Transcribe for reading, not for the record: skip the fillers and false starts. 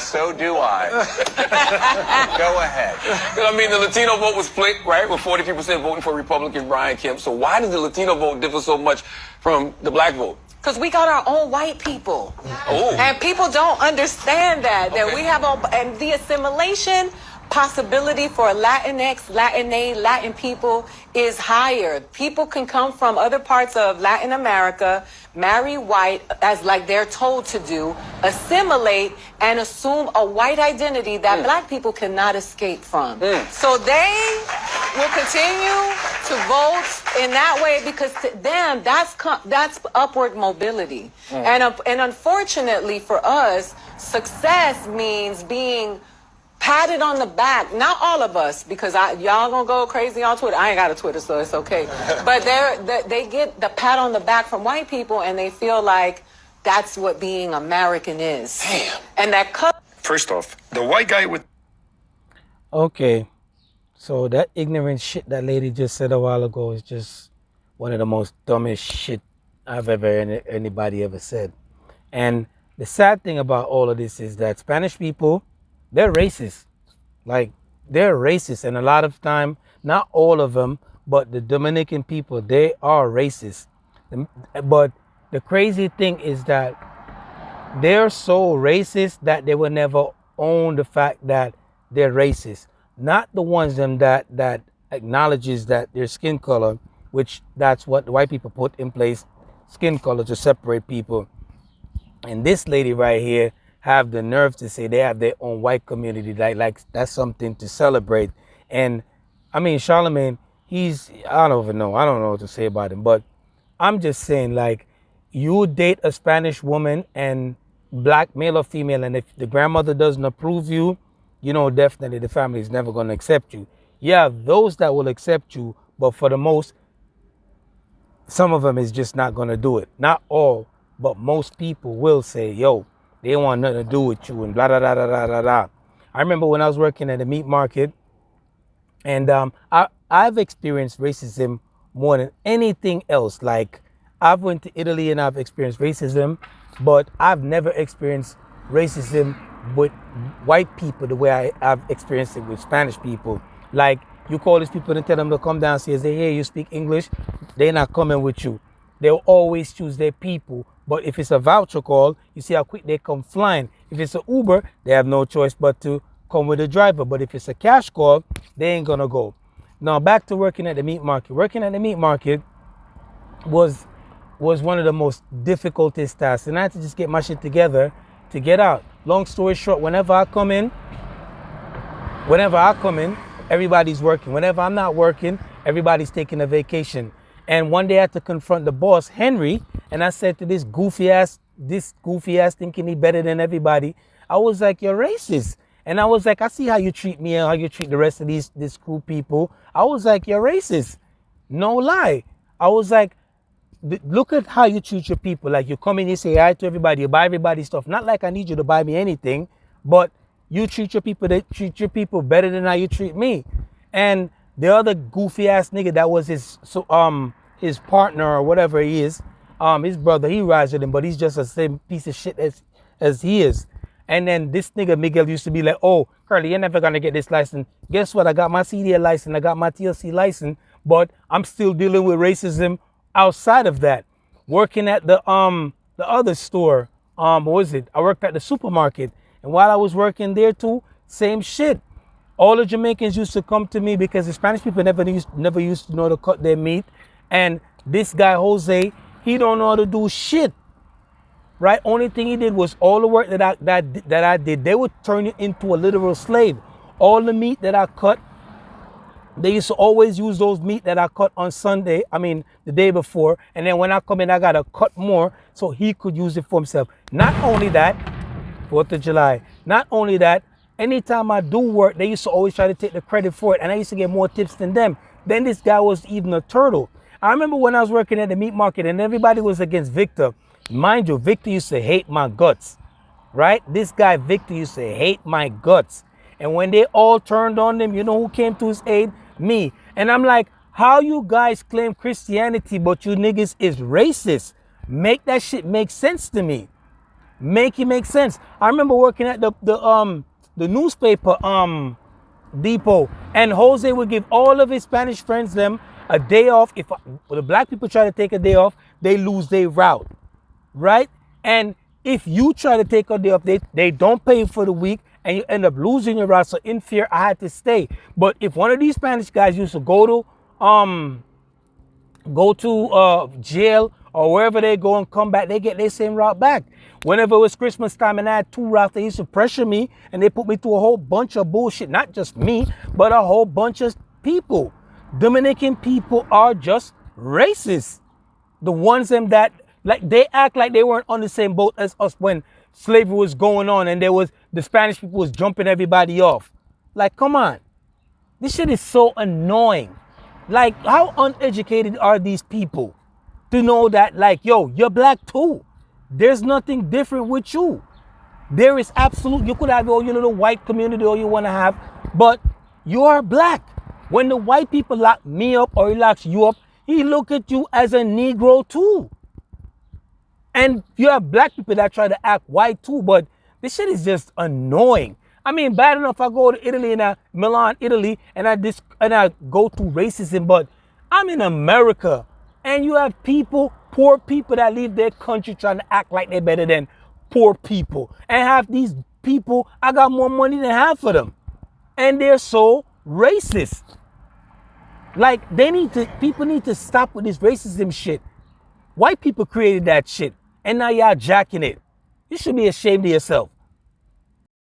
So do I. Go ahead. I mean, the Latino vote was split, right? With 43% voting for Republican Brian Kemp. So why does the Latino vote differ so much from the black vote? Because we got our own white people. Oh. And people don't understand that we have and the assimilation possibility for Latinx, Latin people is higher. People can come from other parts of Latin America, marry white, as like they're told to do, assimilate, and assume a white identity that black people cannot escape from. So they will continue to vote in that way because to them, that's upward mobility. And unfortunately for us, success means being patted on the back. Not all of us, because y'all gonna go crazy on Twitter. I ain't got a Twitter, so it's okay. But they get the pat on the back from white people, and they feel like that's what being American is. Damn. And that First off, the white guy with... Okay, so that ignorant shit that lady just said a while ago is just one of the most dumbest shit I've anybody ever said. And the sad thing about all of this is that Spanish people, they're racist. Like, they're racist. And a lot of time, not all of them, but the Dominican people, they are racist. But the crazy thing is that they're so racist that they will never own the fact that they're racist. Not the ones that acknowledges that their skin color, which that's what the white people put in place, skin color to separate people. And this lady right here have the nerve to say they have their own white community, like that's something to celebrate. And I mean, Charlemagne, I don't know what to say about him, but I'm just saying, like, you date a Spanish woman and black, male or female, and if the grandmother doesn't approve you, you know, definitely the family is never going to accept you. Yeah, those that will accept you, but for the most, some of them is just not going to do it. Not all, but most people will say, yo, they want nothing to do with you and blah, blah, blah, blah, blah, blah, blah. I remember when I was working at the meat market, and I've experienced racism more than anything else. Like, I've went to Italy and I've experienced racism, but I've never experienced racism with white people the way I've experienced it with Spanish people. Like, you call these people and tell them to come downstairs, they hear you speak English, they're not coming with you. They'll always choose their people. But if it's a voucher call, you see how quick they come flying. If it's an Uber, they have no choice but to come with the driver. But if it's a cash call, they ain't gonna go. Now back to working at the meat market. Working at the meat market was one of the most difficultest tasks. And I had to just get my shit together to get out. Long story short, whenever I come in, everybody's working. Whenever I'm not working, everybody's taking a vacation. And one day I had to confront the boss, Henry, and I said to this goofy ass thinking he better than everybody, I was like, you're racist. And I was like, I see how you treat me and how you treat the rest of this crew people. I was like, you're racist. No lie. I was like, look at how you treat your people. Like, you come in, you say hi to everybody, you buy everybody stuff. Not like I need you to buy me anything, but you treat your people better than how you treat me. And the other goofy ass nigga that was his partner or whatever he is, his brother, he rides with him, but he's just the same piece of shit as he is. And then this nigga Miguel used to be like, oh, Curly, you're never gonna get this license. Guess what? I got my CDL license, I got my TLC license, but I'm still dealing with racism outside of that. Working at the other store, what was it? I worked at the supermarket, and while I was working there too, same shit. All the Jamaicans used to come to me because the Spanish people never used to know to cut their meat. And this guy, Jose, he don't know how to do shit. Right? Only thing he did was all the work that I did. They would turn you into a literal slave. All the meat that I cut, they used to always use those meat that I cut on Sunday, the day before. And then when I come in, I got to cut more so he could use it for himself. Not only that, 4th of July, not only that, anytime I do work, they used to always try to take the credit for it, and I used to get more tips than them. Then this guy was even a turtle. I remember when I was working at the meat market and everybody was against Victor. Mind you, Victor used to hate my guts, right? This guy, Victor, used to hate my guts. And when they all turned on him, you know who came to his aid? Me. And I'm like, how you guys claim Christianity, but you niggas is racist? Make that shit make sense to me. Make it make sense. I remember working at the newspaper depot, and Jose would give all of his Spanish friends them a day off. If the black people try to take a day off, they lose their route, right? And if you try to take a day off, they don't pay you for the week, and you end up losing your route. So in fear, I had to stay. But if one of these Spanish guys used to go to jail or wherever they go and come back, they get their same route back. Whenever it was Christmas time and I had 2 routes, they used to pressure me and they put me through a whole bunch of bullshit. Not just me, but a whole bunch of people. Dominican people are just racist. The ones them that, like, they act like they weren't on the same boat as us when slavery was going on and the Spanish people was jumping everybody off. Like, come on. This shit is so annoying. Like, how uneducated are these people to know that, like, yo, you're black too. There's nothing different with you. There is you could have all your little white community all you want to have, but you are black. When the white people lock me up or he locks you up, he look at you as a Negro too. And you have black people that try to act white too, but this shit is just annoying. I mean, bad enough I go to Italy and Milan, Italy, and I go through racism, but I'm in America, and you have poor people that leave their country trying to act like they're better than poor people, and have these people, I got more money than half of them, and they're so racist. Like, people need to stop with this racism shit. White people created that shit, and now y'all jacking it. You should be ashamed of yourself.